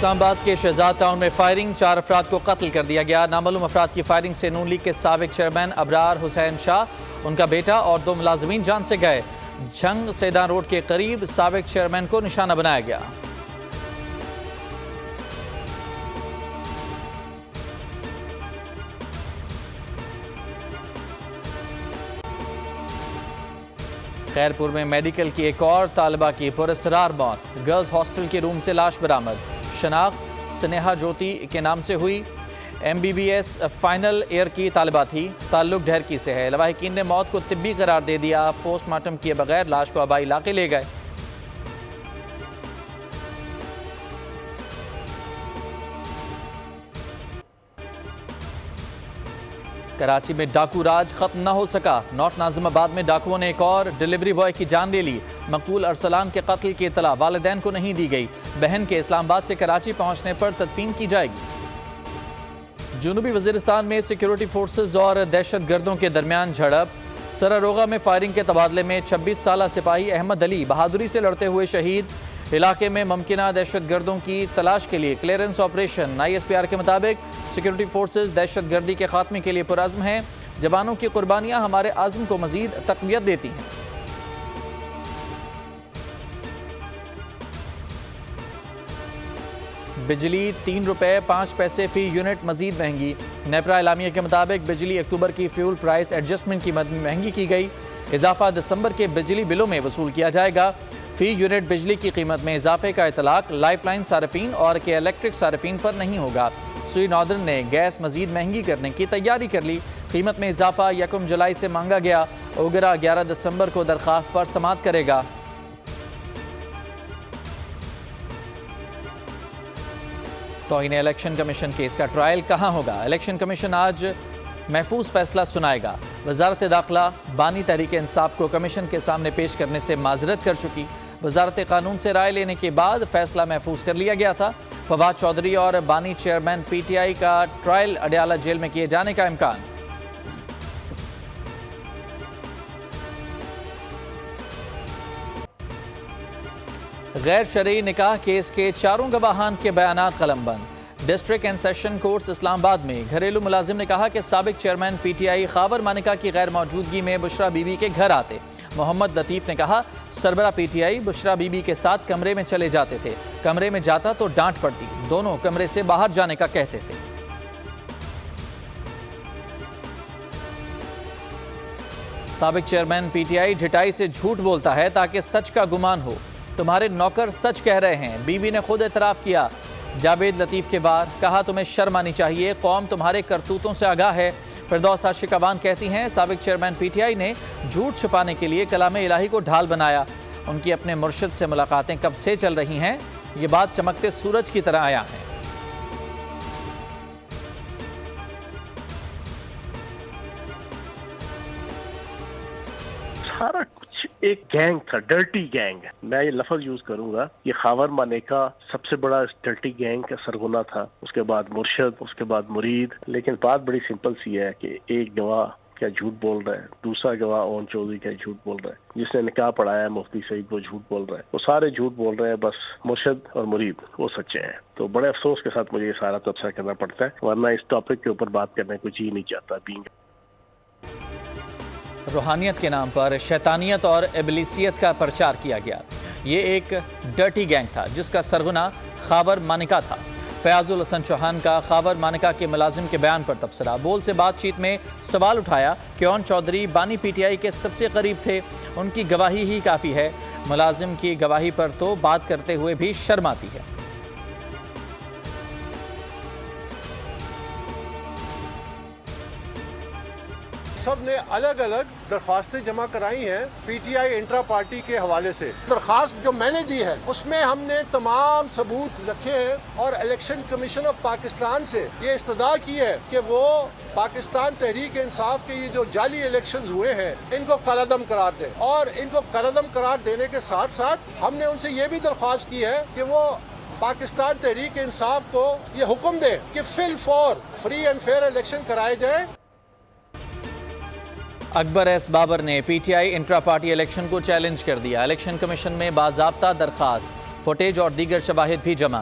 اسلام آباد کے شہزاد ٹاؤن میں فائرنگ، 4 افراد کو قتل کر دیا گیا۔ نامعلوم افراد کی فائرنگ سے نون لیگ کے سابق چیئرمین ابرار حسین شاہ، ان کا بیٹا اور 2 ملازمین جان سے گئے۔ جھنگ سیدان روڈ کے قریب سابق چیئرمین کو نشانہ بنایا گیا۔ خیرپور میں میڈیکل کی ایک اور طالبہ کی پراسرار موت، گرلز ہاسٹل کے روم سے لاش برآمد۔ شناخت سنیہا جوتی کے نام سے ہوئی، MBBS فائنل ایئر کی طالبہ تھی، تعلق ڈھیرکی سے ہے۔ لواحقین نے موت کو طبی قرار دے دیا، پوسٹ مارٹم کیے بغیر لاش کو آبائی علاقے لے گئے۔ کراچی میں ڈاکو راج ختم نہ ہو سکا، نارتھ ناظم آباد میں ڈاکوؤں نے ایک اور ڈیلیوری بوائے کی جان لے لی۔ مقتول ارسلان کے قتل کی اطلاع والدین کو نہیں دی گئی، بہن کے اسلام آباد سے کراچی پہنچنے پر تدفین کی جائے گی۔ جنوبی وزیرستان میں سیکیورٹی فورسز اور دہشت گردوں کے درمیان جھڑپ، سراروغہ میں فائرنگ کے تبادلے میں 26 سالہ سپاہی احمد علی بہادری سے لڑتے ہوئے شہید۔ علاقے میں ممکنہ دہشت گردوں کی تلاش کے لیے کلیئرنس آپریشن۔ ISPR کے مطابق سیکیورٹی فورسز دہشت گردی کے خاتمے کے لیے پرعزم ہیں۔ جوانوں کی قربانیاں ہمارے عزم کو مزید تقویت دیتی ہیں۔ بجلی 3 روپے 5 پیسے فی یونٹ مزید مہنگی۔ نیپرا اعلامیہ کے مطابق بجلی اکتوبر کی فیول پرائس ایڈجسٹمنٹ کی مد میں مہنگی کی گئی۔ اضافہ دسمبر کے بجلی بلوں میں وصول کیا جائے گا۔ فی یونٹ بجلی کی قیمت میں اضافے کا اطلاق لائف لائن صارفین اور کے الیکٹرک صارفین پر نہیں ہوگا۔ سوئی ناردرن نے گیس مزید مہنگی کرنے کی تیاری کر لی، قیمت میں اضافہ 1 جولائی سے مانگا گیا۔ اوگرا 11 دسمبر کو درخواست پر سماعت کرے گا۔ توہین الیکشن کمیشن کیس کا ٹرائل کہاں ہوگا؟ الیکشن کمیشن آج محفوظ فیصلہ سنائے گا۔ وزارت داخلہ بانی تحریک انصاف کو کمیشن کے سامنے پیش کرنے سے معذرت کر چکی۔ وزارت قانون سے رائے لینے کے بعد فیصلہ محفوظ کر لیا گیا تھا۔ فواد چودھری اور بانی چیئرمین PTI کا ٹرائل اڈیالہ جیل میں کیے جانے کا امکان۔ غیر شرعی نکاح کیس کے 4 گواہان کے بیانات قلم بند۔ ڈسٹرکٹ اینڈ سیشن کورٹس اسلام آباد میں گھریلو ملازم نے کہا کہ سابق چیئرمین PTI خاور مانیکا کی غیر موجودگی میں بشرا بی بی کے گھر آتے۔ محمد لطیف نے کہا سربراہ PTI بشرا بی بی کے ساتھ کمرے میں چلے جاتے تھے، کمرے میں جاتا تو ڈانٹ پڑتی، دونوں کمرے سے باہر جانے کا کہتے تھے۔ سابق چیئرمین PTI ڈھٹائی سے جھوٹ بولتا ہے تاکہ سچ کا گمان ہو، تمہارے نوکر سچ کہہ رہے ہیں، بیوی نے خود اعتراف کیا۔ جاوید لطیف کے بعد کہا تمہیں شرم آنی چاہیے، قوم تمہارے کرتوتوں سے آگاہ ہے۔ فردوس عاشقوان کہتی ہیں سابق چیئرمین PTI نے جھوٹ چھپانے کے لیے کلام الہی کو ڈھال بنایا۔ ان کی اپنے مرشد سے ملاقاتیں کب سے چل رہی ہیں، یہ بات چمکتے سورج کی طرح آیا ہے۔ سارا کچھ ایک گینگ تھا، ڈرٹی گینگ۔ میں یہ لفظ یوز کروں گا، یہ خاور مانیکا سب سے بڑا ڈرٹی گینگ کا سرغنہ تھا، اس کے بعد مرشد، اس کے بعد مرید۔ لیکن بات بڑی سمپل سی ہے کہ ایک گواہ کیا جھوٹ بول رہا ہے، دوسرا گواہ اون چودھری کیا جھوٹ بول رہا ہے، جس نے نکاح پڑھایا ہے مفتی سعید وہ جھوٹ بول رہا ہے، وہ سارے جھوٹ بول رہے ہیں، بس مرشد اور مرید وہ سچے ہیں۔ تو بڑے افسوس کے ساتھ مجھے یہ سارا تبصرہ کرنا پڑتا ہے، ورنہ اس ٹاپک کے اوپر بات کرنے کو جی نہیں چاہتا۔ روحانیت کے نام پر شیطانیت اور ابلیسیت کا پرچار کیا گیا۔ یہ ایک ڈرٹی گینگ تھا جس کا سرغنہ خاور مانیکا تھا۔ فیاض الحسن چوہان کا خاور مانیکا کے ملازم کے بیان پر تبصرہ۔ بول سے بات چیت میں سوال اٹھایا کہ اون چودھری بانی PTI کے سب سے قریب تھے، ان کی گواہی ہی کافی ہے، ملازم کی گواہی پر تو بات کرتے ہوئے بھی شرم آتی ہے۔ سب نے الگ الگ درخواستیں جمع کرائی ہیں PTI انٹرا پارٹی کے حوالے سے۔ درخواست جو میں نے دی ہے اس میں ہم نے تمام ثبوت رکھے ہیں اور الیکشن کمیشن آف پاکستان سے یہ استدعا کی ہے کہ وہ پاکستان تحریک انصاف کے یہ جو جعلی الیکشنز ہوئے ہیں ان کو کالعدم قرار دیں، اور ان کو کالعدم قرار دینے کے ساتھ ساتھ ہم نے ان سے یہ بھی درخواست کی ہے کہ وہ پاکستان تحریک انصاف کو یہ حکم دے کہ فی الفور فری اینڈ فیئر الیکشن کرائے جائیں۔ اکبر ایس بابر نے PTI انٹرا پارٹی الیکشن کو چیلنج کر دیا۔ الیکشن کمیشن میں باضابطہ درخواست، فوٹیج اور دیگر شواہد بھی جمع۔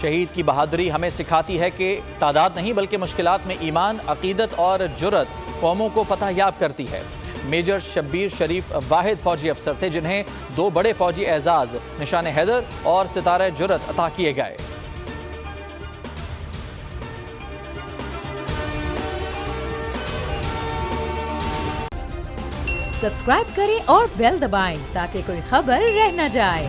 شہید کی بہادری ہمیں سکھاتی ہے کہ تعداد نہیں بلکہ مشکلات میں ایمان، عقیدت اور جرت قوموں کو فتح یاب کرتی ہے۔ میجر شبیر شریف واحد فوجی افسر تھے جنہیں 2 بڑے فوجی اعزاز نشان حیدر اور ستارہ جرت عطا کیے گئے۔ سبسکرائب کریں اور بیل دبائیں تاکہ کوئی خبر رہ نہ جائے۔